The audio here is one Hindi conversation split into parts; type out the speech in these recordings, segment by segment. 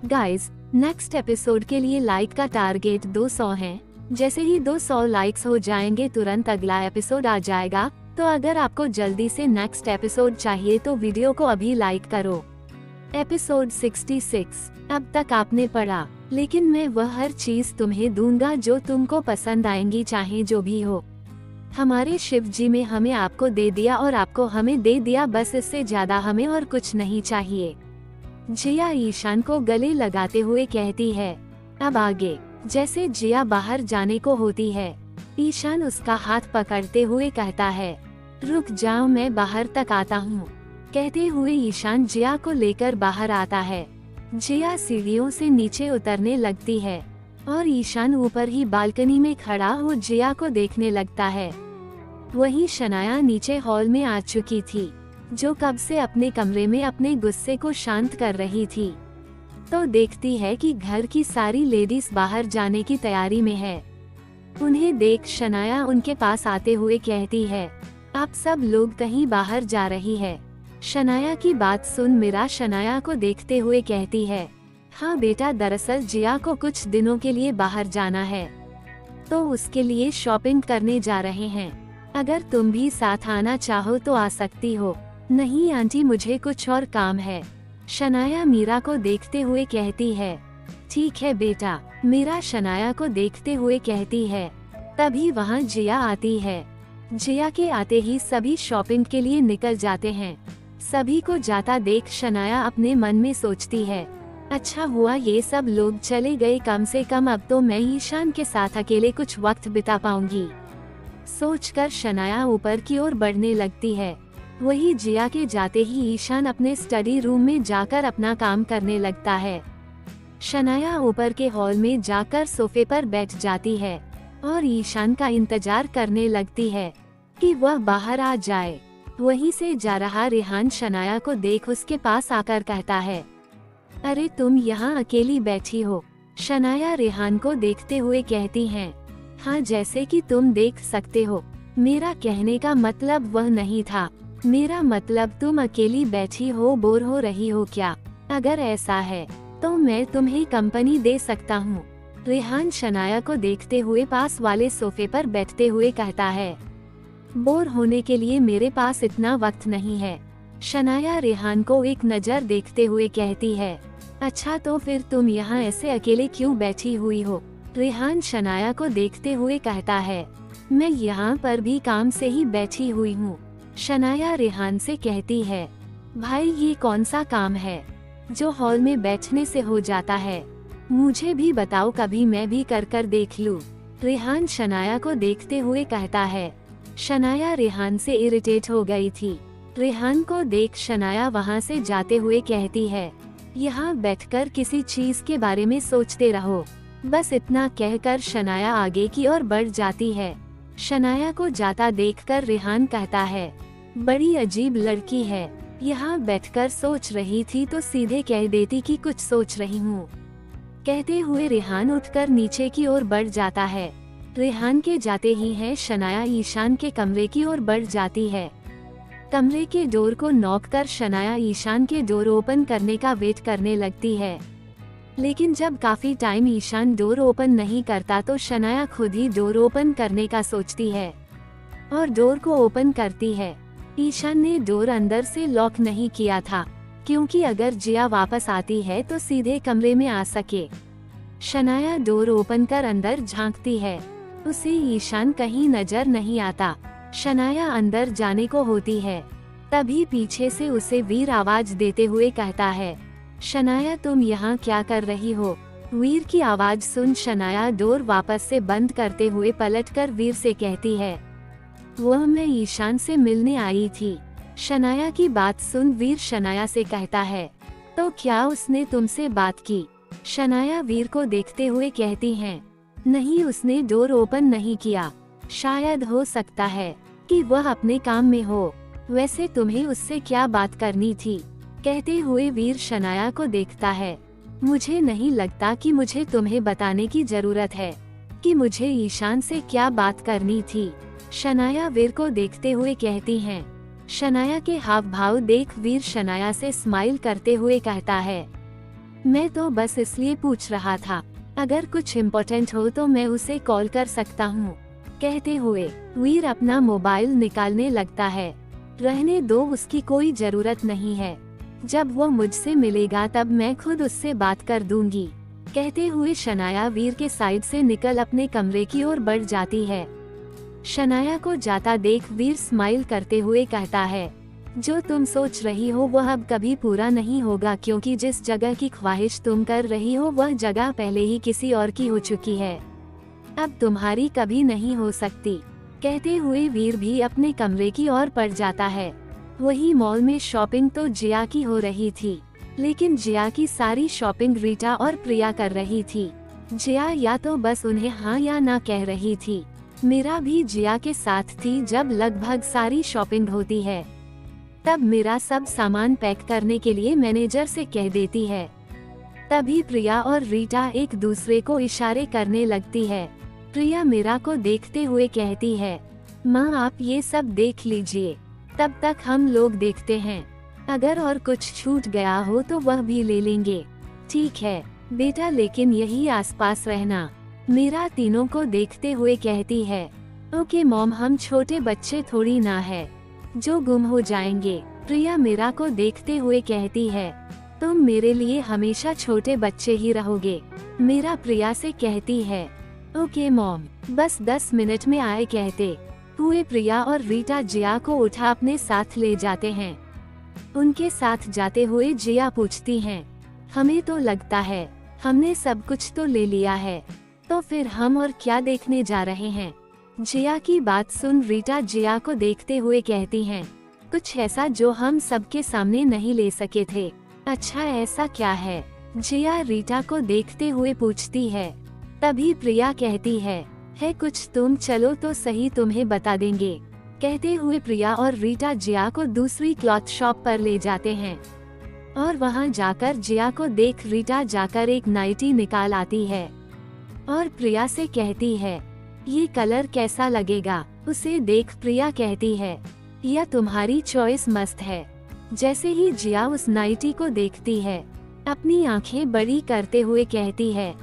गाइस, नेक्स्ट एपिसोड के लिए लाइक का टारगेट 200 है। जैसे ही 200 लाइक्स हो जाएंगे तुरंत अगला एपिसोड आ जाएगा। तो अगर आपको जल्दी से नेक्स्ट एपिसोड चाहिए तो वीडियो को अभी लाइक करो। एपिसोड 66। अब तक आपने पढ़ा, लेकिन मैं वह हर चीज तुम्हें दूंगा जो तुमको पसंद आएंगी, चाहे जो भी हो। हमारे शिव जी में हमें आपको दे दिया और आपको हमें दे दिया, बस इससे ज्यादा हमें और कुछ नहीं चाहिए। जिया ईशान को गले लगाते हुए कहती है। अब आगे जैसे जिया बाहर जाने को होती है, ईशान उसका हाथ पकड़ते हुए कहता है, रुक जाओ, मैं बाहर तक आता हूँ। कहते हुए ईशान जिया को लेकर बाहर आता है। जिया सीढ़ियों से नीचे उतरने लगती है और ईशान ऊपर ही बालकनी में खड़ा हो जिया को देखने लगता है। वहीं शनाया नीचे हॉल में आ चुकी थी, जो कब से अपने कमरे में अपने गुस्से को शांत कर रही थी। तो देखती है कि घर की सारी लेडीज बाहर जाने की तैयारी में है। उन्हें देख शनाया उनके पास आते हुए कहती है, आप सब लोग कहीं बाहर जा रही है। शनाया की बात सुन मीरा शनाया को देखते हुए कहती है, हाँ बेटा, दरअसल जिया को कुछ दिनों के लिए बाहर जाना है, तो उसके लिए शॉपिंग करने जा रहे हैं। अगर तुम भी साथ आना चाहो तो आ सकती हो। नहीं आंटी, मुझे कुछ और काम है। शनाया मीरा को देखते हुए कहती है, ठीक है बेटा। मीरा शनाया को देखते हुए कहती है। तभी वहाँ जिया आती है। जिया के आते ही सभी शॉपिंग के लिए निकल जाते हैं। सभी को जाता देख शनाया अपने मन में सोचती है, अच्छा हुआ ये सब लोग चले गए, कम से कम अब तो मैं ईशान के साथ अकेले कुछ वक्त बिता पाऊंगी। सोचकर शनाया ऊपर की ओर बढ़ने लगती है। वही जिया के जाते ही ईशान अपने स्टडी रूम में जाकर अपना काम करने लगता है। शनाया ऊपर के हॉल में जाकर सोफे पर बैठ जाती है और ईशान का इंतजार करने लगती है कि वह बाहर आ जाए। वहीं से जा रहा रेहान शनाया को देख उसके पास आकर कहता है, अरे तुम यहाँ अकेली बैठी हो। शनाया रेहान को देखते हुए कहती हैं, हाँ जैसे कि तुम देख सकते हो, मेरा कहने का मतलब वह नहीं था। मेरा मतलब तुम अकेली बैठी हो, बोर हो रही हो क्या? अगर ऐसा है तो मैं तुम्हें कंपनी दे सकता हूँ। रेहान शनाया को देखते हुए पास वाले सोफे पर बैठते हुए कहता है, बोर होने के लिए मेरे पास इतना वक्त नहीं है। शनाया रेहान को एक नज़र देखते हुए कहती है, अच्छा तो फिर तुम यहाँ ऐसे अकेले क्यों बैठी हुई हो? रेहान शनाया को देखते हुए कहता है, मैं यहाँ पर भी काम से ही बैठी हुई हूँ। शनाया रेहान से कहती है, भाई ये कौन सा काम है जो हॉल में बैठने से हो जाता है? मुझे भी बताओ, कभी मैं भी कर देख लूँ। रेहान शनाया को देखते हुए कहता है। शनाया रेहान से इरिटेट हो गई थी। रेहान को देख शनाया वहाँ से जाते हुए कहती है, यहाँ बैठकर किसी चीज के बारे में सोचते रहो। बस इतना कहकर शनाया आगे की ओर बढ़ जाती है। शनाया को जाता देखकर रेहान कहता है, बड़ी अजीब लड़की है, यहाँ बैठकर सोच रही थी तो सीधे कह देती कि कुछ सोच रही हूँ। कहते हुए रेहान उठकर नीचे की ओर बढ़ जाता है। रेहान के जाते ही है शनाया ईशान के कमरे की ओर बढ़ जाती है। कमरे के डोर को नॉक कर शनाया ईशान के डोर ओपन करने का वेट करने लगती है, लेकिन जब काफी टाइम ईशान डोर ओपन नहीं करता तो शनाया खुद ही डोर ओपन करने का सोचती है और डोर को ओपन करती है। ईशान ने डोर अंदर से लॉक नहीं किया था, क्योंकि अगर जिया वापस आती है तो सीधे कमरे में आ सके। शनाया डोर ओपन कर अंदर झांकती है। उसे ईशान कहीं नजर नहीं आता। शनाया अंदर जाने को होती है, तभी पीछे से उसे वीर आवाज देते हुए कहता है, शनाया तुम यहाँ क्या कर रही हो? वीर की आवाज सुन शनाया डोर वापस से बंद करते हुए पलटकर वीर से कहती है, वह मैं ईशान से मिलने आई थी। शनाया की बात सुन वीर शनाया से कहता है, तो क्या उसने तुमसे बात की? शनाया वीर को देखते हुए कहती हैं, नहीं, उसने डोर ओपन नहीं किया। शायद हो सकता है कि वह अपने काम में हो। वैसे तुम्हें उससे क्या बात करनी थी? कहते हुए वीर शनाया को देखता है। मुझे नहीं लगता कि मुझे तुम्हें बताने की जरूरत है कि मुझे ईशान से क्या बात करनी थी। शनाया वीर को देखते हुए कहती हैं। शनाया के हाव भाव देख वीर शनाया से स्माइल करते हुए कहता है, मैं तो बस इसलिए पूछ रहा था, अगर कुछ इम्पोर्टेंट हो तो मैं उसे कॉल कर सकता हूँ। कहते हुए वीर अपना मोबाइल निकालने लगता है। रहने दो, उसकी कोई जरूरत नहीं है। जब वो मुझसे मिलेगा तब मैं खुद उससे बात कर दूंगी। कहते हुए शनाया वीर के साइड से निकल अपने कमरे की ओर बढ़ जाती है। शनाया को जाता देख वीर स्माइल करते हुए कहता है, जो तुम सोच रही हो वह अब कभी पूरा नहीं होगा, क्योंकि जिस जगह की ख्वाहिश तुम कर रही हो वह जगह पहले ही किसी और की हो चुकी है, अब तुम्हारी कभी नहीं हो सकती। कहते हुए वीर भी अपने कमरे की ओर पड़ जाता है। वही मॉल में शॉपिंग तो जिया की हो रही थी, लेकिन जिया की सारी शॉपिंग रीटा और प्रिया कर रही थी। जिया या तो बस उन्हें हाँ या ना कह रही थी। मीरा भी जिया के साथ थी। जब लगभग सारी शॉपिंग होती है तब मीरा सब सामान पैक करने के लिए मैनेजर से कह देती है। तभी प्रिया और रीटा एक दूसरे को इशारे करने लगती है। प्रिया मीरा को देखते हुए कहती है, माँ आप ये सब देख लीजिए, तब तक हम लोग देखते हैं। अगर और कुछ छूट गया हो तो वह भी ले लेंगे। ठीक है बेटा, लेकिन यही आसपास रहना। मीरा तीनों को देखते हुए कहती है, ओके मॉम, हम छोटे बच्चे थोड़ी ना है जो गुम हो जाएंगे। प्रिया मीरा को देखते हुए कहती है, तुम मेरे लिए हमेशा छोटे बच्चे ही रहोगे। मीरा प्रिया से कहती है, ओके मॉम। बस 10 मिनट में आए कहते हुए प्रिया और रीटा जिया को उठा अपने साथ ले जाते हैं। उनके साथ जाते हुए जिया पूछती हैं, हमें तो लगता है हमने सब कुछ तो ले लिया है, तो फिर हम और क्या देखने जा रहे हैं। जिया की बात सुन रीटा जिया को देखते हुए कहती हैं, कुछ ऐसा जो हम सबके सामने नहीं ले सके थे। अच्छा ऐसा क्या है? जिया रीटा को देखते हुए पूछती है। तभी प्रिया कहती है कुछ, तुम चलो तो सही, तुम्हें बता देंगे। कहते हुए प्रिया और रीटा जिया को दूसरी क्लॉथ शॉप पर ले जाते हैं और वहां जाकर जिया को देख रीटा जाकर एक नाइटी निकाल आती है और प्रिया से कहती है, ये कलर कैसा लगेगा? उसे देख प्रिया कहती है, यह तुम्हारी चॉइस मस्त है। जैसे ही जिया उस नाइटी को देखती है, अपनी आंखें बड़ी करते हुए कहती है,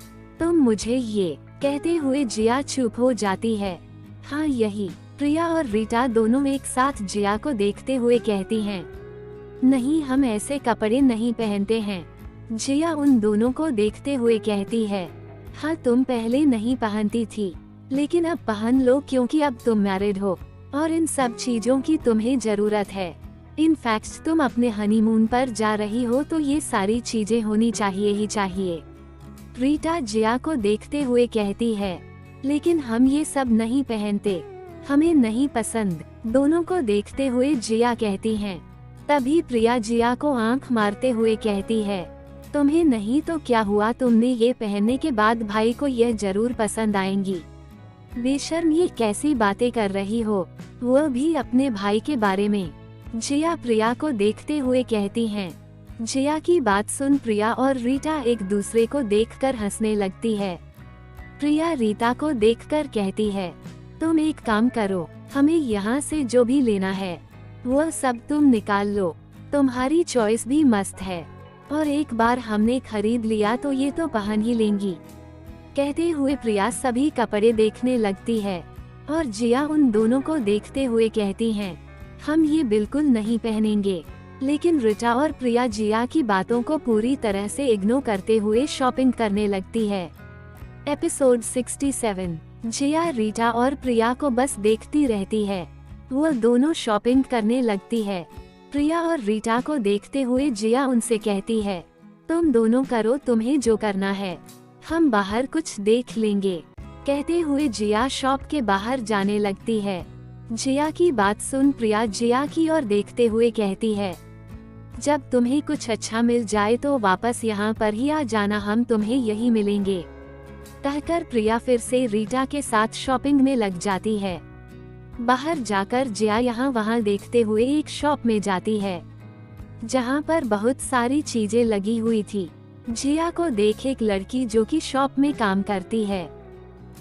तुम मुझे ये। कहते हुए जिया चुप हो जाती है। हाँ यही। प्रिया और रीटा दोनों एक साथ जिया को देखते हुए कहती हैं, नहीं हम ऐसे कपड़े नहीं पहनते हैं। जिया उन दोनों को देखते हुए कहती है, हाँ तुम पहले नहीं पहनती थी, लेकिन अब पहन लो, क्योंकि अब तुम मैरिड हो और इन सब चीजों की तुम्हें जरूरत है। इनफैक्ट तुम अपने हनीमून पर जा रही हो तो ये सारी चीजें होनी चाहिए ही चाहिए। रीटा जिया को देखते हुए कहती है, लेकिन हम ये सब नहीं पहनते, हमें नहीं पसंद। दोनों को देखते हुए जिया कहती हैं। तभी प्रिया जिया को आंख मारते हुए कहती है, तुम्हें नहीं तो क्या हुआ, तुमने ये पहनने के बाद भाई को यह जरूर पसंद आएंगी। बेशर्म, ये कैसी बातें कर रही हो, वो भी अपने भाई के बारे में। जिया प्रिया को देखते हुए कहती हैं। जिया की बात सुन प्रिया और रीटा एक दूसरे को देखकर हंसने लगती है। प्रिया रीता को देखकर कहती है, तुम एक काम करो, हमें यहाँ से जो भी लेना है वो सब तुम निकाल लो, तुम्हारी चॉइस भी मस्त है और एक बार हमने खरीद लिया तो ये तो पहन ही लेंगी। कहते हुए प्रिया सभी कपड़े देखने लगती है और जिया उन दोनों को देखते हुए कहती हैं, हम ये बिल्कुल नहीं पहनेंगे। लेकिन रीटा और प्रिया जिया की बातों को पूरी तरह से इग्नोर करते हुए शॉपिंग करने लगती है। एपिसोड 67। जिया रीटा और प्रिया को बस देखती रहती है। वो दोनों शॉपिंग करने लगती है। प्रिया और रीटा को देखते हुए जिया उनसे कहती है, तुम दोनों करो तुम्हें जो करना है, हम बाहर कुछ देख लेंगे। कहते हुए जिया शॉप के बाहर जाने लगती है। जिया की बात सुन प्रिया जिया की ओर देखते हुए कहती है, जब तुम्हें कुछ अच्छा मिल जाए तो वापस यहाँ पर ही आ जाना, हम तुम्हें यही मिलेंगे। कहकर प्रिया फिर से रीटा के साथ शॉपिंग में लग जाती है। बाहर जाकर जिया यहाँ वहाँ देखते हुए एक शॉप में जाती है जहाँ पर बहुत सारी चीजें लगी हुई थी। जिया को देख एक लड़की जो कि शॉप में काम करती है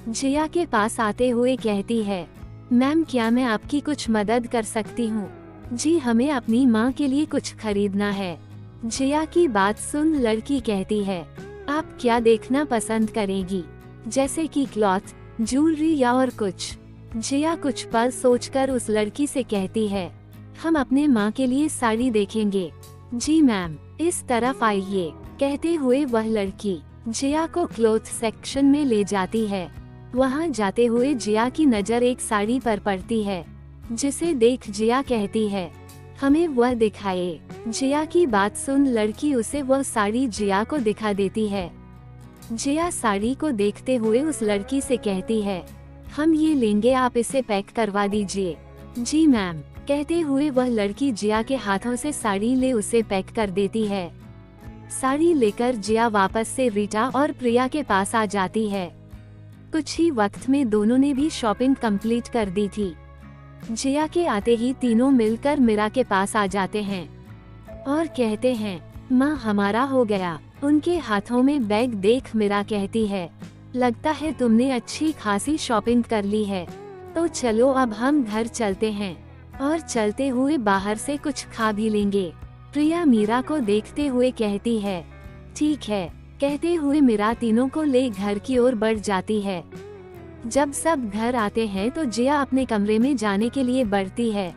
जिया के पास आते हुए कहती है, मैम क्या मैं आपकी कुछ मदद कर सकती हूँ? जी हमें अपनी माँ के लिए कुछ खरीदना है। जिया की बात सुन लड़की कहती है, आप क्या देखना पसंद करेगी, जैसे कि क्लॉथ, ज्वेलरी या और कुछ। जिया कुछ पल सोचकर उस लड़की से कहती है, हम अपने माँ के लिए साड़ी देखेंगे। जी मैम, इस तरफ आइए। कहते हुए वह लड़की जिया को क्लोथ सेक्शन में ले जाती है। वहाँ जाते हुए जिया की नज़र एक साड़ी पर पड़ती है, जिसे देख जिया कहती है, हमें वह दिखाए। जिया की बात सुन लड़की उसे वह साड़ी जिया को दिखा देती है। जिया साड़ी को देखते हुए उस लड़की से कहती है, हम ये लेंगे, आप इसे पैक करवा दीजिए। जी मैम। कहते हुए वह लड़की जिया के हाथों से साड़ी ले उसे पैक कर देती है। साड़ी लेकर जिया वापस से रीटा और प्रिया के पास आ जाती है। कुछ ही वक्त में दोनों ने भी शॉपिंग कंप्लीट कर दी थी। जिया के आते ही तीनों मिलकर मीरा के पास आ जाते हैं और कहते हैं, माँ हमारा हो गया। उनके हाथों में बैग देख मीरा कहती है, लगता है तुमने अच्छी खासी शॉपिंग कर ली है, तो चलो अब हम घर चलते हैं और चलते हुए बाहर से कुछ खा भी लेंगे। प्रिया मीरा को देखते हुए कहती है, ठीक है। कहते हुए मीरा तीनों को ले घर की ओर बढ़ जाती है। जब सब घर आते हैं तो जिया अपने कमरे में जाने के लिए बढ़ती है।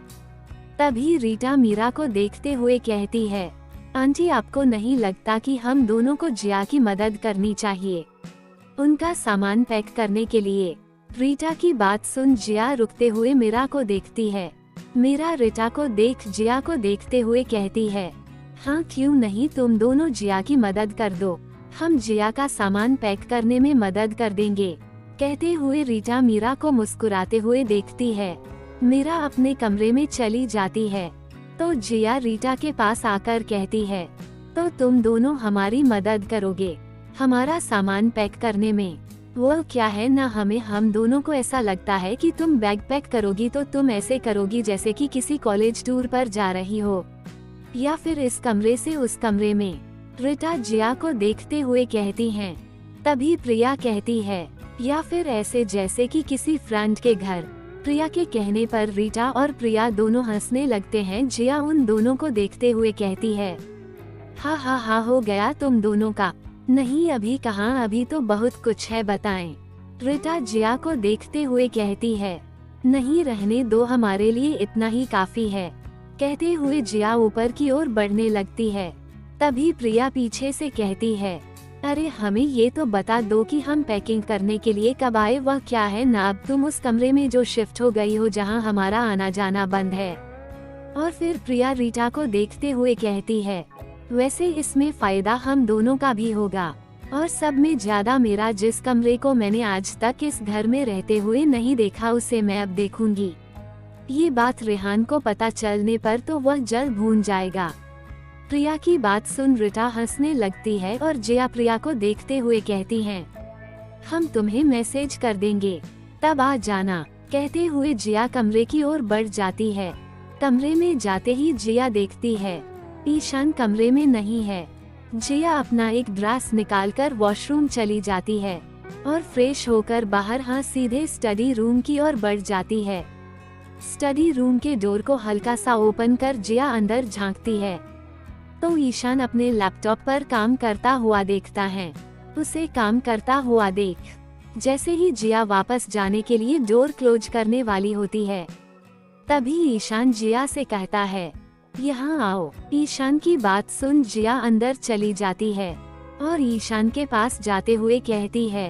तभी रीटा मीरा को देखते हुए कहती है, आंटी आपको नहीं लगता कि हम दोनों को जिया की मदद करनी चाहिए उनका सामान पैक करने के लिए। रीटा की बात सुन जिया रुकते हुए मीरा को देखती है। मीरा रीटा को देख जिया को देखते हुए कहती है, हाँ क्यों नहीं, तुम दोनों जिया की मदद कर दो, हम जिया का सामान पैक करने में मदद कर देंगे। कहते हुए रीटा मीरा को मुस्कुराते हुए देखती है। मीरा अपने कमरे में चली जाती है तो जिया रीटा के पास आकर कहती है, तो तुम दोनों हमारी मदद करोगे हमारा सामान पैक करने में। वो क्या है ना, हम दोनों को ऐसा लगता है कि तुम बैग पैक करोगी तो तुम ऐसे करोगी जैसे कि किसी कॉलेज टूर पर जा रही हो, या फिर इस कमरे से उस कमरे में। रीटा जिया को देखते हुए कहती हैं। तभी प्रिया कहती है, या फिर ऐसे जैसे कि किसी फ्रेंड के घर। प्रिया के कहने पर रीटा और प्रिया दोनों हंसने लगते हैं। जिया उन दोनों को देखते हुए कहती है, हा हा हा हो गया तुम दोनों का। नहीं अभी कहाँ, अभी तो बहुत कुछ है, बताएं। रीटा जिया को देखते हुए कहती है, नहीं रहने दो, हमारे लिए इतना ही काफी है। कहते हुए जिया ऊपर की ओर बढ़ने लगती है। तभी प्रिया पीछे से कहती है, अरे हमें ये तो बता दो कि हम पैकिंग करने के लिए कब आए। वह क्या है ना, अब तुम उस कमरे में जो शिफ्ट हो गई हो जहाँ हमारा आना जाना बंद है। और फिर प्रिया रीटा को देखते हुए कहती है, वैसे इसमें फायदा हम दोनों का भी होगा, और सब में ज्यादा मेरा। जिस कमरे को मैंने आज तक इस घर में रहते हुए नहीं देखा उसे मैं अब देखूंगी। ये बात रेहान को पता चलने पर तो वह जल्द भूल जाएगा। प्रिया की बात सुन रीटा हंसने लगती है और जिया प्रिया को देखते हुए कहती हैं, हम तुम्हें मैसेज कर देंगे, तब आ जाना। कहते हुए जिया कमरे की ओर बढ़ जाती है। कमरे में जाते ही जिया देखती है, ईशान कमरे में नहीं है। जिया अपना एक ड्रेस निकालकर वॉशरूम चली जाती है और फ्रेश होकर बाहर सीधे स्टडी रूम की ओर बढ़ जाती है। स्टडी रूम के डोर को हल्का सा ओपन कर जिया अंदर झांकती है तो ईशान अपने लैपटॉप पर काम करता हुआ देखता है। उसे काम करता हुआ देख जैसे ही जिया वापस जाने के लिए डोर क्लोज करने वाली होती है, तभी ईशान जिया से कहता है, यहाँ आओ। ईशान की बात सुन जिया अंदर चली जाती है और ईशान के पास जाते हुए कहती है,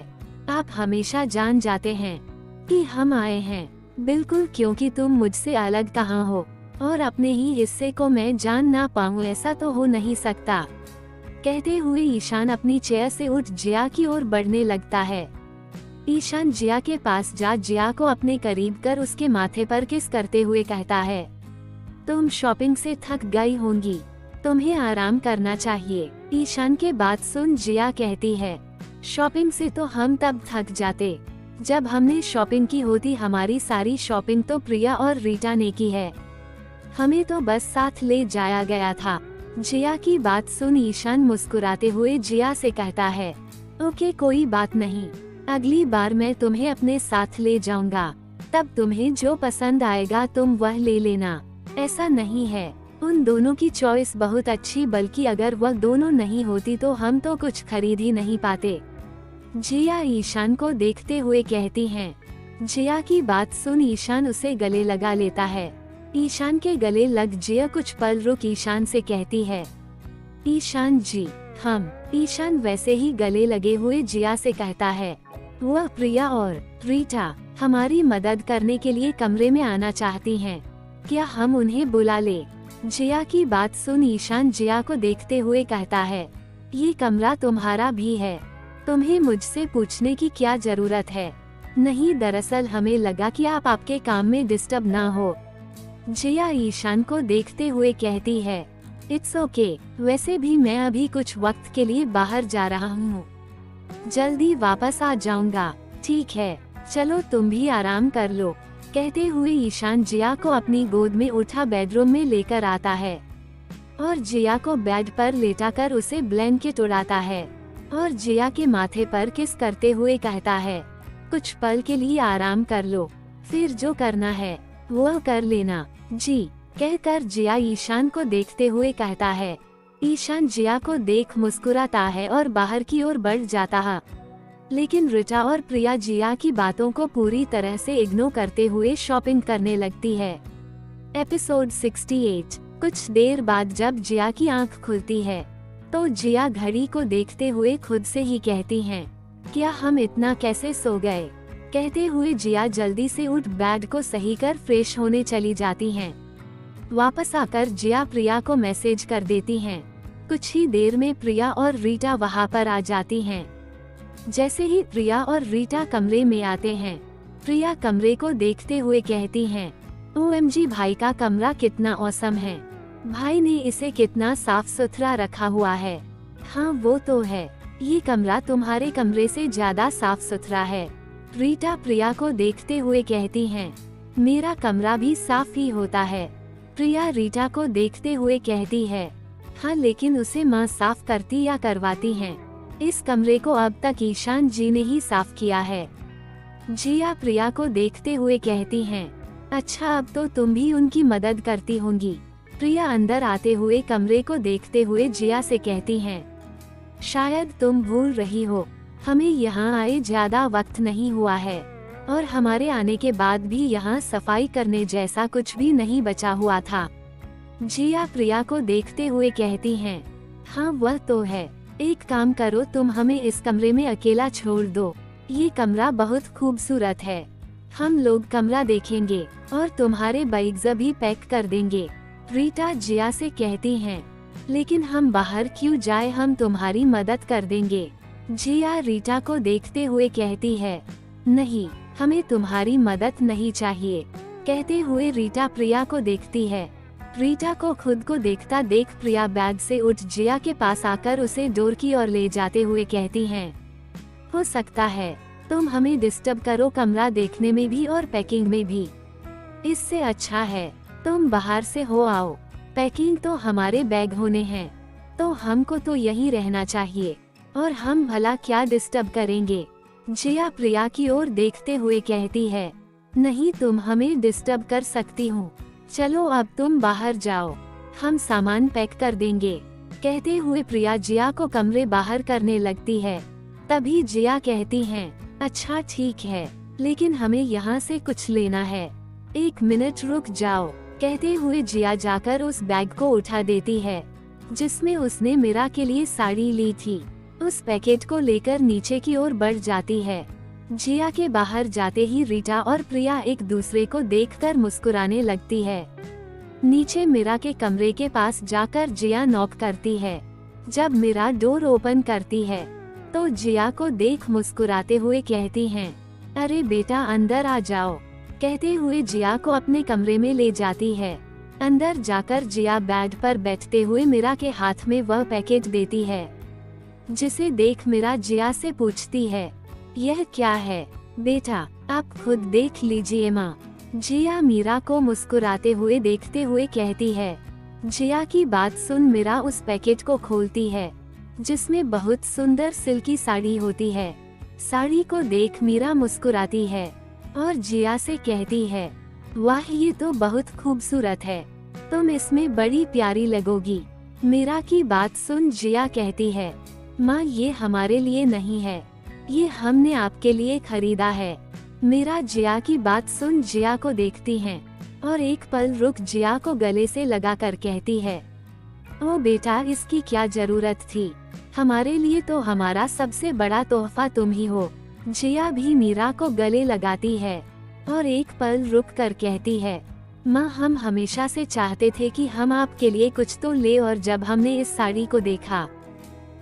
आप हमेशा जान जाते हैं कि हम आए हैं, बिल्कुल, क्योंकि तुम मुझसे अलग कहाँ हो और अपने ही हिस्से को मैं जान ना पाऊँ, ऐसा तो हो नहीं सकता। कहते हुए ईशान अपनी चेयर से उठ जिया की ओर बढ़ने लगता है। ईशान जिया के पास जा जिया को अपने करीब कर उसके माथे पर किस करते हुए कहता है, तुम शॉपिंग से थक गई होंगी, तुम्हें आराम करना चाहिए। ईशान के बात सुन जिया कहती है, शॉपिंग से तो हम तब थक जाते जब हमने शॉपिंग की होती, हमारी सारी शॉपिंग तो प्रिया और रीटा ने की है, हमें तो बस साथ ले जाया गया था। जिया की बात सुन ईशान मुस्कुराते हुए जिया से कहता है, ओके कोई बात नहीं, अगली बार मैं तुम्हें अपने साथ ले जाऊंगा, तब तुम्हें जो पसंद आएगा तुम वह ले लेना। ऐसा नहीं है उन दोनों की चॉइस बहुत अच्छी, बल्कि अगर वह दोनों नहीं होती तो हम तो कुछ खरीद ही नहीं पाते। जिया ईशान को देखते हुए कहती हैं। जिया की बात सुन ईशान उसे गले लगा लेता है। ईशान के गले लग जिया कुछ पल रुक ईशान से कहती है, ईशान जी हम। ईशान वैसे ही गले लगे हुए जिया से कहता है, वह प्रिया और रीटा हमारी मदद करने के लिए कमरे में आना चाहती हैं। क्या हम उन्हें बुला ले? जिया की बात सुन ईशान जिया को देखते हुए कहता है, ये कमरा तुम्हारा भी है, तुम्हें मुझसे पूछने की क्या जरूरत है? नहीं, दरअसल हमें लगा कि आप आपके काम में डिस्टर्ब ना हो। जिया ईशान को देखते हुए कहती है, इट्स ओके, वैसे भी मैं अभी कुछ वक्त के लिए बाहर जा रहा हूँ, जल्दी वापस आ जाऊंगा। ठीक है, चलो तुम भी आराम कर लो। कहते हुए ईशान जिया को अपनी गोद में उठा बेडरूम में लेकर आता है और जिया को बेड पर लेटाकर उसे ब्लैंकेट उड़ाता है और जिया के माथे पर किस करते हुए कहता है, कुछ पल के लिए आराम कर लो, फिर जो करना है वो कर लेना। जी कहकर जिया ईशान को देखते हुए कहता है। ईशान जिया को देख मुस्कुराता है और बाहर की ओर बढ़ जाता है, लेकिन रीटा और प्रिया जिया की बातों को पूरी तरह से इग्नोर करते हुए शॉपिंग करने लगती है। एपिसोड 68। कुछ देर बाद जब जिया की आंख खुलती है तो जिया घड़ी को देखते हुए खुद से ही कहती हैं, क्या हम इतना कैसे सो गए? कहते हुए जिया जल्दी से उठ बेड को सही कर फ्रेश होने चली जाती हैं। वापस आकर जिया प्रिया को मैसेज कर देती हैं। कुछ ही देर में प्रिया और रीटा वहां पर आ जाती हैं। जैसे ही प्रिया और रीटा कमरे में आते हैं, प्रिया कमरे को देखते हुए कहती हैं, OMG भाई का कमरा कितना ऑसम है, भाई ने इसे कितना साफ सुथरा रखा हुआ है। हाँ वो तो है, ये कमरा तुम्हारे कमरे से ज्यादा साफ सुथरा है। रीटा प्रिया को देखते हुए कहती हैं, मेरा कमरा भी साफ ही होता है। प्रिया रीटा को देखते हुए कहती है, हाँ लेकिन उसे माँ साफ करती या करवाती हैं। इस कमरे को अब तक ईशान जी ने ही साफ किया है। जिया प्रिया को देखते हुए कहती हैं, अच्छा अब तो तुम भी उनकी मदद करती होंगी। प्रिया अंदर आते हुए कमरे को देखते हुए जिया से कहती हैं, शायद तुम भूल रही हो, हमें यहाँ आए ज्यादा वक्त नहीं हुआ है और हमारे आने के बाद भी यहाँ सफाई करने जैसा कुछ भी नहीं बचा हुआ था। जिया प्रिया को देखते हुए कहती हैं, हाँ वह तो है, एक काम करो तुम हमें इस कमरे में अकेला छोड़ दो, ये कमरा बहुत खूबसूरत है। हम लोग कमरा देखेंगे और तुम्हारे बैग्स भी पैक कर देंगे। रीटा जिया से कहती हैं, लेकिन हम बाहर क्यों जाए, हम तुम्हारी मदद कर देंगे। जिया रीटा को देखते हुए कहती है, नहीं हमें तुम्हारी मदद नहीं चाहिए। कहते हुए रीटा प्रिया को देखती है। रीटा को खुद को देखता देख प्रिया बैग से उठ जिया के पास आकर उसे डोर की ओर ले जाते हुए कहती हैं, हो सकता है तुम हमें डिस्टर्ब करो कमरा देखने में भी और पैकिंग में भी, इससे अच्छा है तुम बाहर से हो आओ। पैकिंग तो हमारे बैग होने हैं, तो हमको तो यहीं रहना चाहिए और हम भला क्या डिस्टर्ब करेंगे। जिया प्रिया की ओर देखते हुए कहती है, नहीं तुम हमें डिस्टर्ब कर सकती हो, चलो अब तुम बाहर जाओ, हम सामान पैक कर देंगे। कहते हुए प्रिया जिया को कमरे बाहर करने लगती है। तभी जिया कहती हैं, अच्छा ठीक है, लेकिन हमें यहाँ से कुछ लेना है, 1 मिनट रुक जाओ। कहते हुए जिया जाकर उस बैग को उठा देती है जिसमें उसने मीरा के लिए साड़ी ली थी। उस पैकेट को लेकर नीचे की ओर बढ़ जाती है। जिया के बाहर जाते ही रीटा और प्रिया एक दूसरे को देखकर मुस्कुराने लगती है। नीचे मीरा के कमरे के पास जाकर जिया नॉक करती है। जब मीरा डोर ओपन करती है तो जिया को देख मुस्कुराते हुए कहती हैं, अरे बेटा अंदर आ जाओ। कहते हुए जिया को अपने कमरे में ले जाती है। अंदर जाकर जिया बेड पर बैठते हुए मीरा के हाथ में वह पैकेट देती है, जिसे देख मीरा जिया से पूछती है, यह क्या है बेटा, आप खुद देख लीजिए माँ। जिया मीरा को मुस्कुराते हुए देखते हुए कहती है। जिया की बात सुन मीरा उस पैकेट को खोलती है जिसमें बहुत सुंदर सिल्की साड़ी होती है। साड़ी को देख मीरा मुस्कुराती है और जिया से कहती है, वाह ये तो बहुत खूबसूरत है। तुम इसमें बड़ी प्यारी लगोगी। मीरा की बात सुन जिया कहती है, माँ ये हमारे लिए नहीं है, ये हमने आपके लिए खरीदा है। मीरा जिया की बात सुन जिया को देखती हैं और एक पल रुक जिया को गले से लगाकर कहती है, ओ बेटा इसकी क्या जरूरत थी, हमारे लिए तो हमारा सबसे बड़ा तोहफा तुम ही हो। जिया भी मीरा को गले लगाती है और एक पल रुक कर कहती है, माँ हम हमेशा से चाहते थे कि हम आपके लिए कुछ तो ले, और जब हमने इस साड़ी को देखा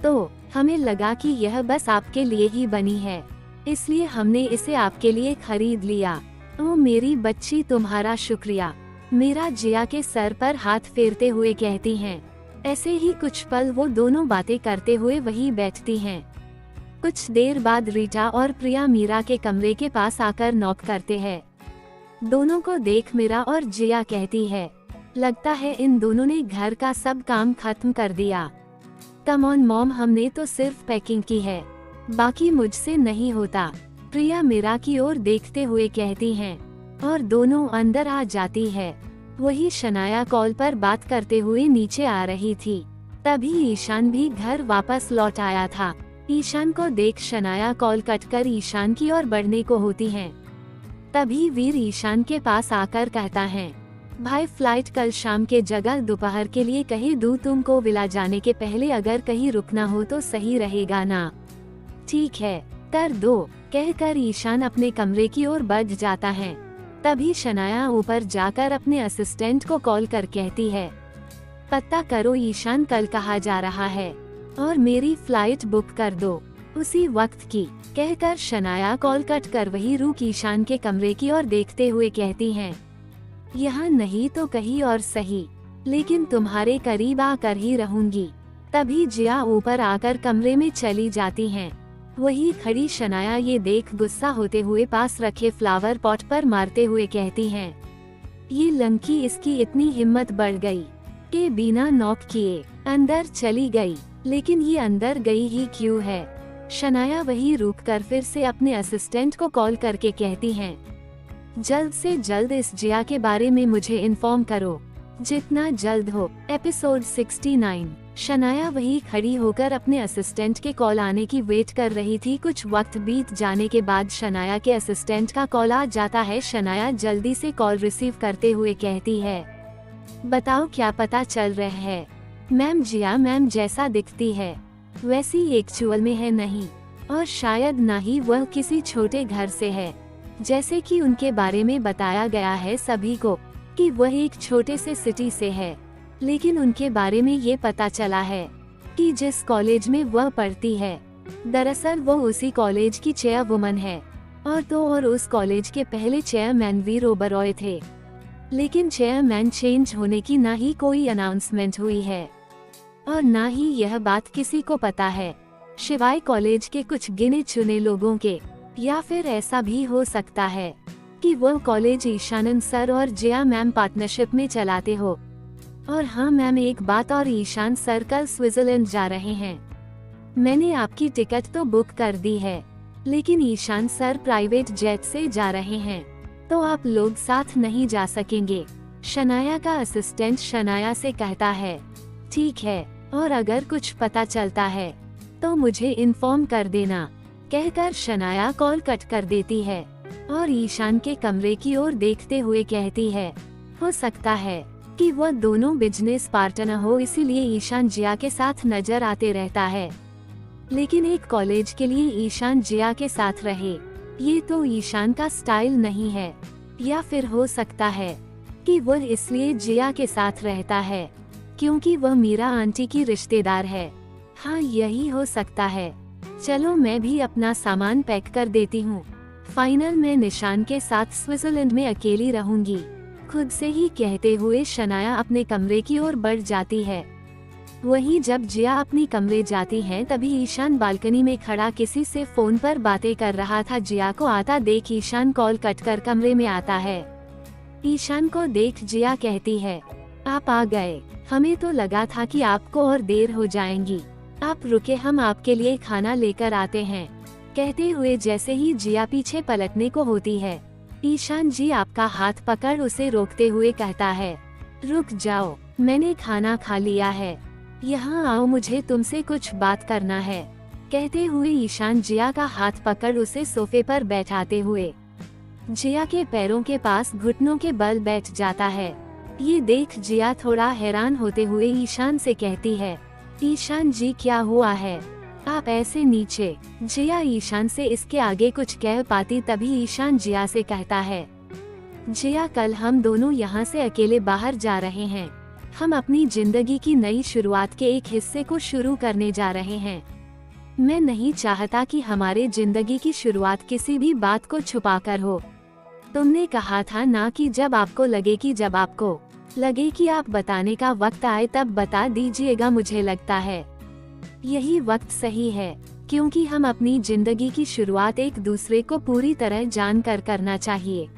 तो हमें लगा कि यह बस आपके लिए ही बनी है, इसलिए हमने इसे आपके लिए खरीद लिया। ओ मेरी बच्ची तुम्हारा शुक्रिया। मीरा जिया के सर पर हाथ फेरते हुए कहती हैं। ऐसे ही कुछ पल वो दोनों बातें करते हुए वहीं बैठती हैं। कुछ देर बाद रीटा और प्रिया मीरा के कमरे के पास आकर नॉक करते हैं। दोनों को देख मीरा और जिया कहती है, लगता है इन दोनों ने घर का सब काम खत्म कर दिया। कम ऑन मॉम, हमने तो सिर्फ पैकिंग की है, बाकी मुझसे नहीं होता। प्रिया मीरा की ओर देखते हुए कहती हैं और दोनों अंदर आ जाती है। वही शनाया कॉल पर बात करते हुए नीचे आ रही थी। तभी ईशान भी घर वापस लौट आया था। ईशान को देख शनाया कॉल कट कर ईशान की ओर बढ़ने को होती हैं। तभी वीर ईशान के पास आकर कहता है, भाई फ्लाइट कल शाम के जगह दोपहर के लिए कहीं दूँ, तुमको विला जाने के पहले अगर कहीं रुकना हो तो सही रहेगा ना। ठीक है कर दो, कहकर ईशान अपने कमरे की ओर बढ़ जाता है। तभी शनाया ऊपर जाकर अपने असिस्टेंट को कॉल कर कहती है, पता करो ईशान कल कहाँ जा रहा है और मेरी फ्लाइट बुक कर दो उसी वक्त की। कहकर शनाया कॉल कट कर वही रुक ईशान के कमरे की ओर देखते हुए कहती हैं, यहाँ नहीं तो कहीं और सही, लेकिन तुम्हारे करीब आकर ही रहूंगी। तभी जिया ऊपर आकर कमरे में चली जाती हैं। वही खड़ी शनाया ये देख गुस्सा होते हुए पास रखे फ्लावर पॉट पर मारते हुए कहती हैं, ये लंकी इसकी इतनी हिम्मत बढ़ गई कि बिना नॉक किए अंदर चली गई, लेकिन ये अंदर गई ही क्यों है। शनाया वही रुककर फिर से अपने असिस्टेंट को कॉल करके कहती हैं, जल्द से जल्द इस जिया के बारे में मुझे इन्फॉर्म करो, जितना जल्द हो। एपिसोड 69। शनाया वही खड़ी होकर अपने असिस्टेंट के कॉल आने की वेट कर रही थी। कुछ वक्त बीत जाने के बाद शनाया के असिस्टेंट का कॉल आ जाता है। शनाया जल्दी से कॉल रिसीव करते हुए कहती है, बताओ क्या पता चल रहा है। मैम जिया मैम जैसा दिखती है वैसी एक्चुअल में है नहीं, और शायद ना ही वह किसी छोटे घर से है, जैसे कि उनके बारे में बताया गया है सभी को कि वह एक छोटे से सिटी से है। लेकिन उनके बारे में ये पता चला है कि जिस कॉलेज में वह पढ़ती है, दरअसल वो उसी कॉलेज की चेयरवुमन है, और उस कॉलेज के पहले चेयरमैन वीर ओबरॉय थे। लेकिन चेयरमैन चेंज होने की ना ही कोई अनाउंसमेंट हुई है और ना ही यह बात किसी को पता है, शिवाय कॉलेज के कुछ गिने चुने लोगों के। या फिर ऐसा भी हो सकता है कि वह कॉलेज ईशानंद सर और जिया मैम पार्टनरशिप में चलाते हो। और हाँ मैम एक बात और, ईशान सर कल स्विट्जरलैंड जा रहे हैं। मैंने आपकी टिकट तो बुक कर दी है, लेकिन ईशान सर प्राइवेट जेट से जा रहे हैं, तो आप लोग साथ नहीं जा सकेंगे। शनाया का असिस्टेंट शनाया से कहता है, ठीक है, और अगर कुछ पता चलता है तो मुझे इन्फॉर्म कर देना। कहकर शनाया कॉल कट कर देती है और ईशान के कमरे की ओर देखते हुए कहती है, हो सकता है कि वह दोनों बिजनेस पार्टनर हो, इसीलिए ईशान जिया के साथ नजर आते रहता है। लेकिन एक कॉलेज के लिए ईशान जिया के साथ रहे, ये तो ईशान का स्टाइल नहीं है। या फिर हो सकता है कि वह इसलिए जिया के साथ रहता है क्योंकि वह मीरा आंटी की रिश्तेदार है। हाँ यही हो सकता है। चलो मैं भी अपना सामान पैक कर देती हूँ। फाइनल में निशान के साथ स्विट्जरलैंड में अकेली रहूंगी, खुद से ही कहते हुए शनाया अपने कमरे की ओर बढ़ जाती है। वहीं जब जिया अपनी कमरे जाती है तभी ईशान बालकनी में खड़ा किसी से फोन पर बातें कर रहा था। जिया को आता देख ईशान कॉल कट कर कमरे में आता है। ईशान को देख जिया कहती है, आप आ गए, हमें तो लगा था कि आपको और देर हो जाएंगी, आप रुके हम आपके लिए खाना लेकर आते हैं। कहते हुए जैसे ही जिया पीछे पलटने को होती है, ईशान जी आपका हाथ पकड़ उसे रोकते हुए कहता है, रुक जाओ, मैंने खाना खा लिया है। यहाँ आओ, मुझे तुमसे कुछ बात करना है। कहते हुए ईशान जिया का हाथ पकड़ उसे सोफे पर बैठाते हुए जिया के पैरों के पास घुटनों के बल बैठ जाता है। ये देख जिया थोड़ा हैरान होते हुए ईशान से कहती है, ईशान जी क्या हुआ है, आप ऐसे नीचे। जिया ईशान से इसके आगे कुछ कह पाती तभी ईशान जिया से कहता है, जिया कल हम दोनों यहाँ से अकेले बाहर जा रहे हैं। हम अपनी जिंदगी की नई शुरुआत के एक हिस्से को शुरू करने जा रहे हैं। मैं नहीं चाहता कि हमारे जिंदगी की शुरुआत किसी भी बात को छुपाकर हो। तुमने कहा था ना कि जब आपको लगे कि आप बताने का वक्त आए तब बता दीजिएगा। मुझे लगता है यही वक्त सही है, क्योंकि हम अपनी जिंदगी की शुरुआत एक दूसरे को पूरी तरह जानकर करना चाहिए।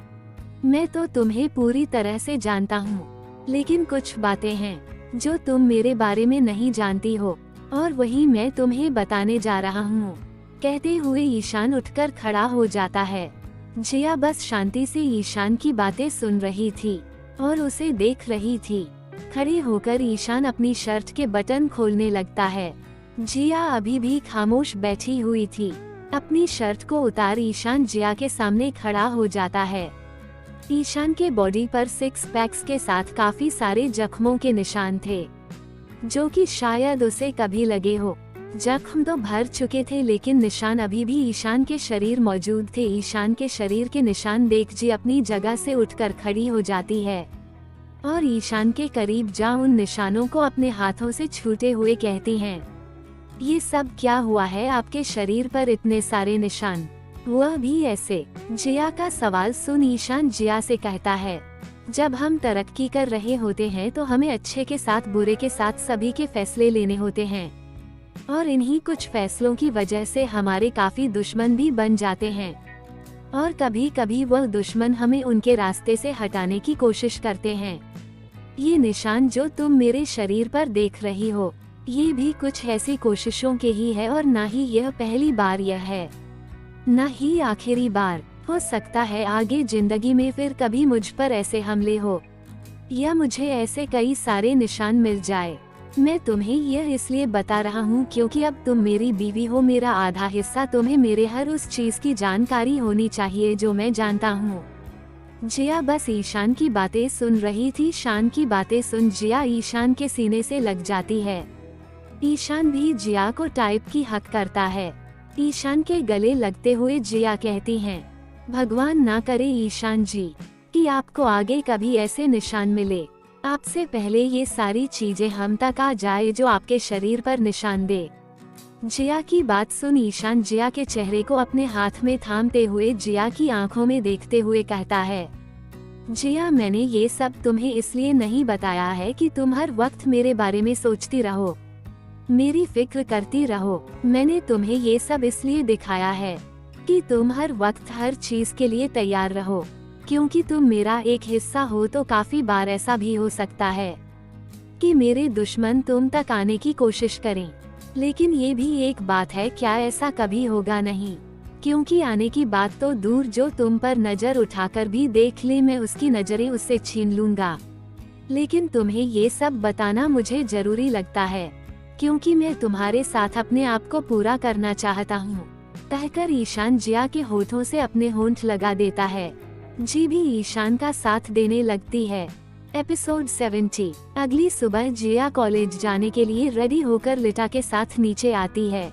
मैं तो तुम्हें पूरी तरह से जानता हूँ, लेकिन कुछ बातें हैं जो तुम मेरे बारे में नहीं जानती हो, और वही मैं तुम्हें बताने जा रहा हूँ। कहते हुए ईशान उठकर खड़ा हो जाता है। जिया बस शांति से ईशान की बातें सुन रही थी और उसे देख रही थी। खड़े होकर ईशान अपनी शर्ट के बटन खोलने लगता है। जिया अभी भी खामोश बैठी हुई थी। अपनी शर्ट को उतार ईशान जिया के सामने खड़ा हो जाता है। ईशान के बॉडी पर 6 पैक्स के साथ काफी सारे जख्मों के निशान थे, जो कि शायद उसे कभी लगे हो। जख्म तो भर चुके थे, लेकिन निशान अभी भी ईशान के शरीर मौजूद थे। ईशान के शरीर के निशान देख जी अपनी जगह से उठकर खड़ी हो जाती है और ईशान के करीब जा उन निशानों को अपने हाथों से छूते हुए कहती हैं, ये सब क्या हुआ है, आपके शरीर पर इतने सारे निशान, वह भी ऐसे। जिया का सवाल सुन ईशान जिया से कहता है, जब हम तरक्की कर रहे होते हैं तो हमें अच्छे के साथ बुरे के साथ सभी के फैसले लेने होते हैं, और इन्हीं कुछ फैसलों की वजह से हमारे काफी दुश्मन भी बन जाते हैं, और कभी कभी वह दुश्मन हमें उनके रास्ते से हटाने की कोशिश करते हैं। ये निशान जो तुम मेरे शरीर पर देख रही हो, ये भी कुछ ऐसी कोशिशों के ही है, और ना ही यह पहली बार यह है, न ही आखिरी बार। हो सकता है आगे जिंदगी में फिर कभी मुझ पर ऐसे हमले हो, या मुझे ऐसे कई सारे निशान मिल जाए। मैं तुम्हें यह इसलिए बता रहा हूँ क्योंकि अब तुम मेरी बीवी हो, मेरा आधा हिस्सा, तुम्हें मेरे हर उस चीज की जानकारी होनी चाहिए जो मैं जानता हूँ। जिया बस ईशान की बातें सुन रही थी। शान की बातें सुन जिया ईशान के सीने से लग जाती है। ईशान भी जिया को टाइप की हक करता है। ईशान के गले लगते हुए जिया कहती हैं, भगवान ना करे ईशान जी कि आपको आगे कभी ऐसे निशान मिले। आपसे पहले ये सारी चीजें हम तक आ जाए जो आपके शरीर पर निशान दे। जिया की बात सुन ईशान जिया के चेहरे को अपने हाथ में थामते हुए जिया की आंखों में देखते हुए कहता है, जिया मैंने ये सब तुम्हें इसलिए नहीं बताया है कि तुम हर वक्त मेरे बारे में सोचती रहो, मेरी फिक्र करती रहो। मैंने तुम्हें ये सब इसलिए दिखाया है कि तुम हर वक्त हर चीज के लिए तैयार रहो, क्योंकि तुम मेरा एक हिस्सा हो। तो काफी बार ऐसा भी हो सकता है कि मेरे दुश्मन तुम तक आने की कोशिश करें, लेकिन ये भी एक बात है, क्या ऐसा कभी होगा नहीं, क्योंकि आने की बात तो दूर, जो तुम पर नजर उठाकर भी देख ले मैं उसकी नजरें उससे छीन लूंगा। लेकिन तुम्हें ये सब बताना मुझे जरूरी लगता है, क्योंकि मैं तुम्हारे साथ अपने आप को पूरा करना चाहता हूँ। कहकर ईशान जिया के होठों से अपने होंठ लगा देता है। जी भी ईशान का साथ देने लगती है। एपिसोड 70। अगली सुबह जिया कॉलेज जाने के लिए रेडी होकर लिटा के साथ नीचे आती है।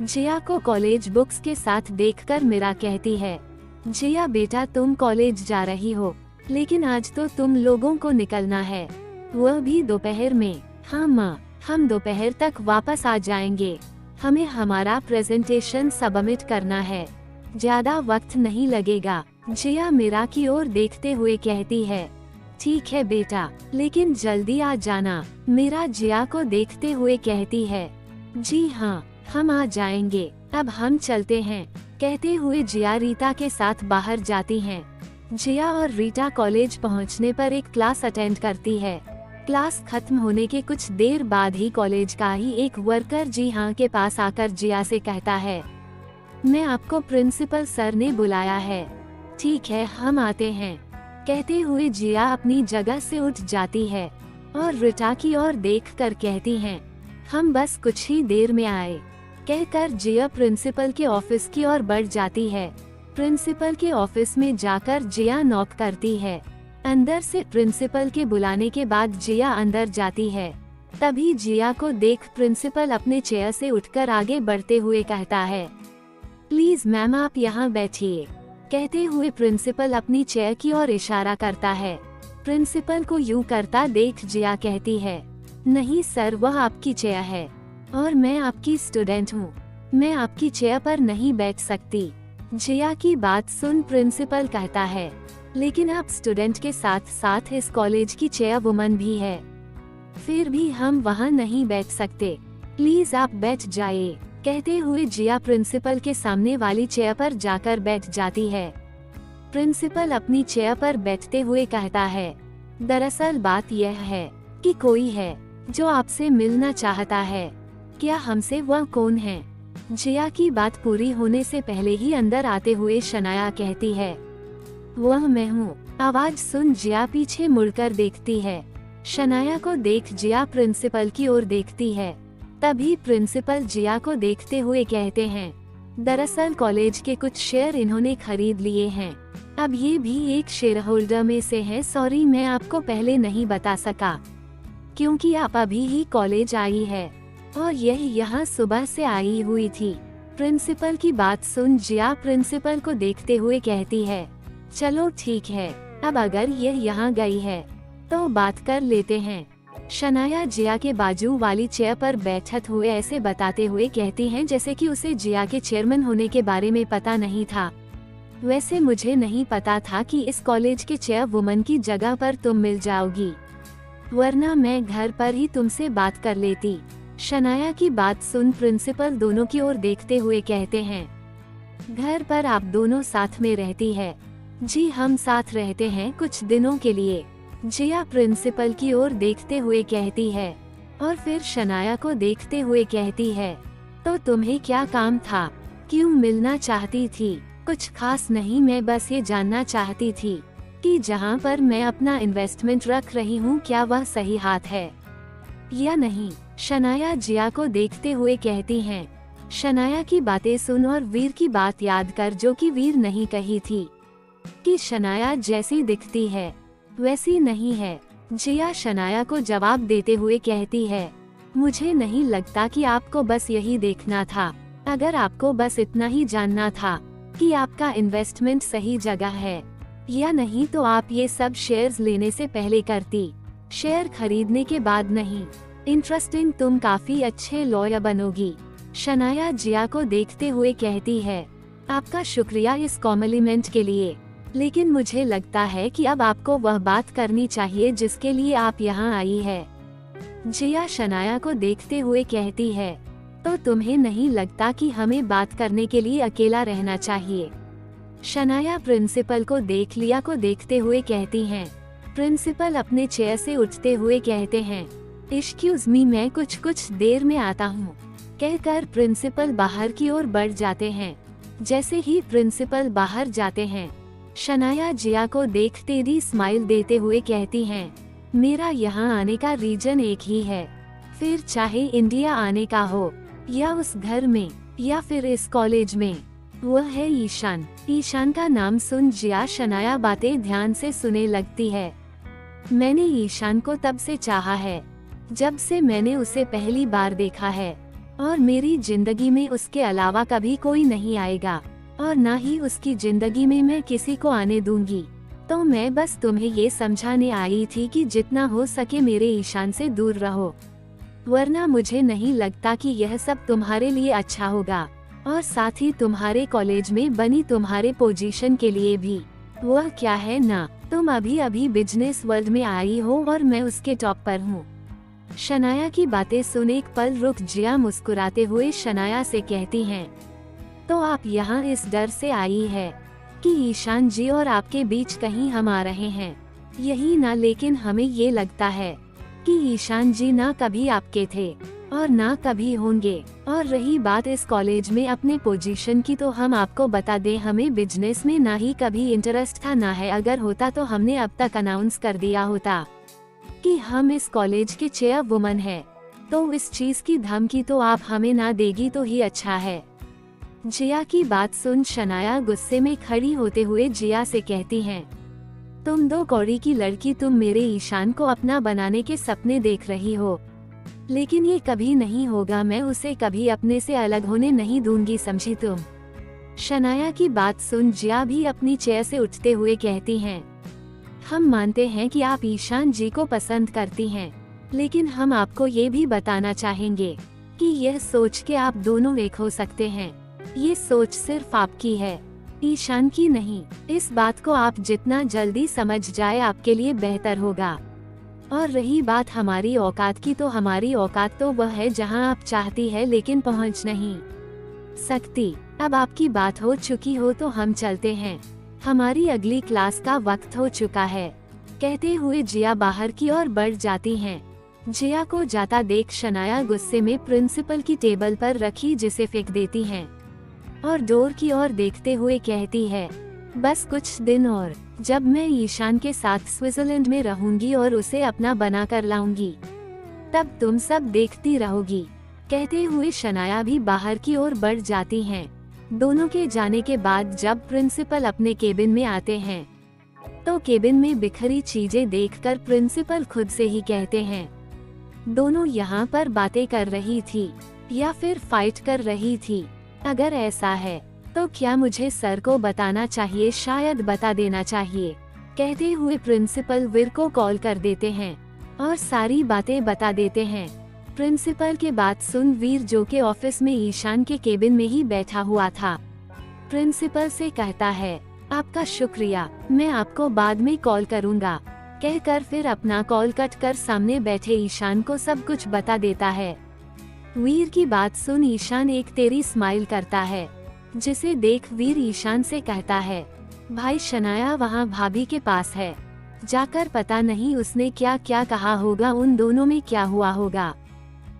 जिया को कॉलेज बुक्स के साथ देखकर मीरा कहती है, जिया बेटा तुम कॉलेज जा रही हो, लेकिन आज तो तुम लोगों को निकलना है, वह भी दोपहर में। हाँ माँ, हम दोपहर तक वापस आ जाएंगे, हमें हमारा प्रेजेंटेशन सबमिट करना है, ज्यादा वक्त नहीं लगेगा। जिया मीरा की ओर देखते हुए कहती है, ठीक है बेटा, लेकिन जल्दी आ जाना। मीरा जिया को देखते हुए कहती है, जी हाँ हम आ जाएंगे, अब हम चलते हैं। कहते हुए जिया रीता के साथ बाहर जाती हैं। जिया और रीता कॉलेज पहुंचने पर एक क्लास अटेंड करती है। क्लास खत्म होने के कुछ देर बाद ही कॉलेज का ही एक वर्कर जी हाँ के पास आकर जिया से कहता है, मैं आपको प्रिंसिपल सर ने बुलाया है। ठीक है हम आते हैं। कहते हुए जिया अपनी जगह से उठ जाती है और रिटा की ओर देखकर कहती हैं, हम बस कुछ ही देर में आए। कहकर जिया प्रिंसिपल के ऑफिस की ओर बढ़ जाती है। प्रिंसिपल के ऑफिस में जाकर जिया नॉक करती है। अंदर से प्रिंसिपल के बुलाने के बाद जिया अंदर जाती है। तभी जिया को देख प्रिंसिपल अपने चेयर से उठकर आगे बढ़ते हुए कहता है, प्लीज मैम आप यहाँ बैठिए। कहते हुए प्रिंसिपल अपनी चेयर की ओर इशारा करता है। प्रिंसिपल को यूं करता देख जिया कहती है, नहीं सर वह आपकी चेयर है और मैं आपकी स्टूडेंट हूँ, मैं आपकी चेयर पर नहीं बैठ सकती। जिया की बात सुन प्रिंसिपल कहता है, लेकिन आप स्टूडेंट के साथ साथ इस कॉलेज की चेयर वुमन भी है, फिर भी हम वहाँ नहीं बैठ सकते, प्लीज आप बैठ जाइए। कहते हुए जिया प्रिंसिपल के सामने वाली चेयर पर जाकर बैठ जाती है। प्रिंसिपल अपनी चेयर पर बैठते हुए कहता है, दरअसल बात यह है कि कोई है जो आपसे मिलना चाहता है, क्या हमसे वह कौन है? जिया की बात पूरी होने से पहले ही अंदर आते हुए शनाया कहती है, वह मैं हूँ। आवाज सुन जिया पीछे मुड़कर देखती है। शनाया को देख जिया प्रिंसिपल की ओर देखती है। तभी प्रिंसिपल जिया को देखते हुए कहते हैं, दरअसल कॉलेज के कुछ शेयर इन्होंने खरीद लिए हैं, अब ये भी एक शेयर होल्डर में से है। सॉरी मैं आपको पहले नहीं बता सका क्योंकि आप अभी ही कॉलेज आई है और यह यहाँ सुबह से आई हुई थी। प्रिंसिपल की बात सुन जिया प्रिंसिपल को देखते हुए कहती है, चलो ठीक है, अब अगर यह यहाँ गई है तो बात कर लेते हैं। शनाया जिया के बाजू वाली चेयर पर बैठत हुए ऐसे बताते हुए कहती हैं जैसे कि उसे जिया के चेयरमैन होने के बारे में पता नहीं था। वैसे मुझे नहीं पता था कि इस कॉलेज के चेयर वुमन की जगह पर तुम मिल जाओगी, वरना मैं घर पर ही तुमसे बात कर लेती। शनाया की बात सुन प्रिंसिपल दोनों की ओर देखते हुए कहते हैं, घर पर आप दोनों साथ में रहती है? जी हम साथ रहते हैं कुछ दिनों के लिए। जिया प्रिंसिपल की ओर देखते हुए कहती है और फिर शनाया को देखते हुए कहती है, तो तुम्हें क्या काम था, क्यों मिलना चाहती थी? कुछ खास नहीं, मैं बस ये जानना चाहती थी कि जहाँ पर मैं अपना इन्वेस्टमेंट रख रही हूँ क्या वह सही हाथ है या नहीं। शनाया जिया को देखते हुए कहती हैं। शनाया की बातें सुन और वीर की बात याद कर जो कि वीर नहीं कही थी कि शनाया जैसी दिखती है वैसी नहीं है। जिया शनाया को जवाब देते हुए कहती है, मुझे नहीं लगता कि आपको बस यही देखना था। अगर आपको बस इतना ही जानना था कि आपका इन्वेस्टमेंट सही जगह है या नहीं तो आप ये सब शेयर्स लेने से पहले करती, शेयर खरीदने के बाद नहीं। इंटरेस्टिंग, तुम काफी अच्छे लॉयर बनोगी। शनाया जिया को देखते हुए कहती है, आपका शुक्रिया इस कॉम्प्लीमेंट के लिए, लेकिन मुझे लगता है कि अब आपको वह बात करनी चाहिए जिसके लिए आप यहाँ आई है। जिया शनाया को देखते हुए कहती है, तो तुम्हें नहीं लगता कि हमें बात करने के लिए अकेला रहना चाहिए? शनाया प्रिंसिपल को देख लिया को देखते हुए कहती हैं। प्रिंसिपल अपने चेयर से उठते हुए कहते हैं, एक्सक्यूज मी मैं कुछ देर में आता हूँ। कहकर प्रिंसिपल बाहर की ओर बढ़ जाते हैं। जैसे ही प्रिंसिपल बाहर जाते हैं, शनाया जिया को देख तेरी स्माइल देते हुए कहती हैं, मेरा यहाँ आने का रीजन एक ही है, फिर चाहे इंडिया आने का हो या उस घर में या फिर इस कॉलेज में, वह है ईशान। ईशान का नाम सुन जिया शनाया बातें ध्यान से सुने लगती है। मैंने ईशान को तब से चाहा है जब से मैंने उसे पहली बार देखा है और मेरी जिंदगी में उसके अलावा कभी कोई नहीं आएगा और ना ही उसकी जिंदगी में मैं किसी को आने दूंगी। तो मैं बस तुम्हें ये समझाने आई थी कि जितना हो सके मेरे ईशान से दूर रहो, वरना मुझे नहीं लगता कि यह सब तुम्हारे लिए अच्छा होगा और साथ ही तुम्हारे कॉलेज में बनी तुम्हारे पोजीशन के लिए भी। वह क्या है ना, तुम अभी अभी बिजनेस वर्ल्ड में आई हो और मैं उसके टॉप पर हूँ। शनाया की बातें सुन एक पल रुक जिया मुस्कुराते हुए शनाया से कहती हैं, तो आप यहाँ इस डर से आई है कि ईशान जी और आपके बीच कहीं हम आ रहे हैं, यही ना? लेकिन हमें ये लगता है कि ईशान जी ना कभी आपके थे और ना कभी होंगे और रही बात इस कॉलेज में अपने पोजीशन की, तो हम आपको बता दें हमें बिजनेस में ना ही कभी इंटरेस्ट था, ना है। अगर होता तो हमने अब तक अनाउंस कर दिया होता कि हम इस कॉलेज के चेयर वुमन है। तो इस चीज की धमकी तो आप हमें ना देगी तो ही अच्छा है। जिया की बात सुन शनाया गुस्से में खड़ी होते हुए जिया से कहती हैं, तुम 2 कौड़ी की लड़की, तुम मेरे ईशान को अपना बनाने के सपने देख रही हो, लेकिन ये कभी नहीं होगा। मैं उसे कभी अपने से अलग होने नहीं दूंगी, समझी तुम। शनाया की बात सुन जिया भी अपनी चेयर से उठते हुए कहती हैं, हम मानते हैं कि आप ईशान जी को पसंद करती हैं, लेकिन हम आपको ये भी बताना चाहेंगे कि यह सोच के आप दोनों एक हो सकते हैं, ये सोच सिर्फ आपकी है, ईशान की नहीं। इस बात को आप जितना जल्दी समझ जाए आपके लिए बेहतर होगा। और रही बात हमारी औकात की, तो हमारी औकात तो वह है जहां आप चाहती है लेकिन पहुंच नहीं सकती। अब आपकी बात हो चुकी हो तो हम चलते हैं, हमारी अगली क्लास का वक्त हो चुका है। कहते हुए जिया बाहर की ओर बढ़ जाती हैं। जिया को जाता देख शनाया गुस्से में प्रिंसिपल की टेबल पर रखी जिसे फेंक देती हैं और डोर की ओर देखते हुए कहती है, बस कुछ दिन और, जब मैं ईशान के साथ स्विट्जरलैंड में रहूंगी और उसे अपना बना कर लाऊंगी, तब तुम सब देखती रहोगी। कहते हुए शनाया भी बाहर की ओर बढ़ जाती हैं। दोनों के जाने के बाद जब प्रिंसिपल अपने केबिन में आते हैं, तो केबिन में बिखरी चीजें देखकर प्रिंसिपल खुद से ही कहते हैं, दोनों यहाँ पर बातें कर रही थी या फिर फाइट कर रही थी। अगर ऐसा है तो क्या मुझे सर को बताना चाहिए, शायद बता देना चाहिए। कहते हुए प्रिंसिपल वीर को कॉल कर देते हैं और सारी बातें बता देते हैं। प्रिंसिपल के बात सुन वीर, जो के ऑफिस में ईशान के केबिन में ही बैठा हुआ था, प्रिंसिपल से कहता है, आपका शुक्रिया, मैं आपको बाद में कॉल करूँगा। कहकर फिर अपना कॉल कट कर सामने बैठे ईशान को सब कुछ बता देता है। वीर की बात सुन ईशान एक तेरी स्माइल करता है, जिसे देख वीर ईशान से कहता है, भाई शनाया वहाँ भाभी के पास है, जाकर पता नहीं उसने क्या क्या कहा होगा, उन दोनों में क्या हुआ होगा।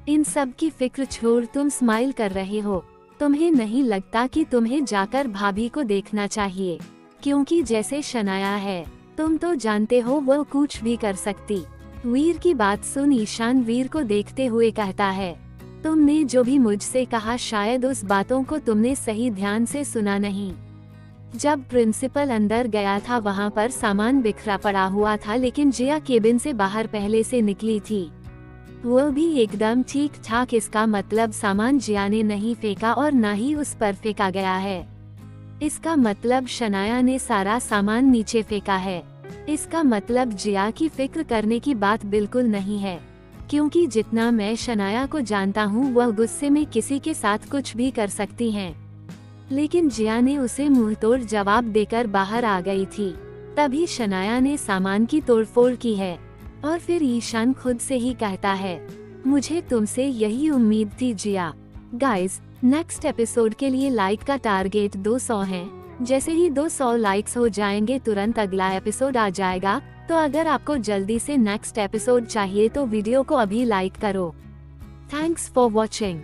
इन सब की फिक्र छोड़, तुम स्माइल कर रहे हो, तुम्हें नहीं लगता कि तुम्हें जाकर भाभी को देखना चाहिए, क्योंकि जैसे शनाया है तुम तो जानते हो वो कुछ भी कर सकती। वीर की बात सुन ईशान वीर को देखते हुए कहता है, तुमने जो भी मुझसे कहा शायद उस बातों को तुमने सही ध्यान से सुना नहीं। जब प्रिंसिपल अंदर गया था वहाँ पर सामान बिखरा पड़ा हुआ था, लेकिन जिया केबिन से बाहर पहले से निकली थी, वो भी एकदम ठीक ठाक। इसका मतलब सामान जिया ने नहीं फेंका और ना ही उस पर फेंका गया है। इसका मतलब शनाया ने सारा सामान नीचे फेंका है। इसका मतलब जिया की फिक्र करने की बात बिल्कुल नहीं है, क्योंकि जितना मैं शनाया को जानता हूँ वह गुस्से में किसी के साथ कुछ भी कर सकती हैं। लेकिन जिया ने उसे मुंहतोड़ जवाब देकर बाहर आ गई थी, तभी शनाया ने सामान की तोड़फोड़ की है। और फिर ईशान खुद से ही कहता है, मुझे तुमसे यही उम्मीद थी जिया। गाइज, नेक्स्ट एपिसोड के लिए लाइक का टारगेट 200 है। जैसे ही 200 लाइक्स हो जाएंगे तुरंत अगला एपिसोड आ जाएगा। तो अगर आपको जल्दी से नेक्स्ट एपिसोड चाहिए तो वीडियो को अभी लाइक करो। Thanks for watching.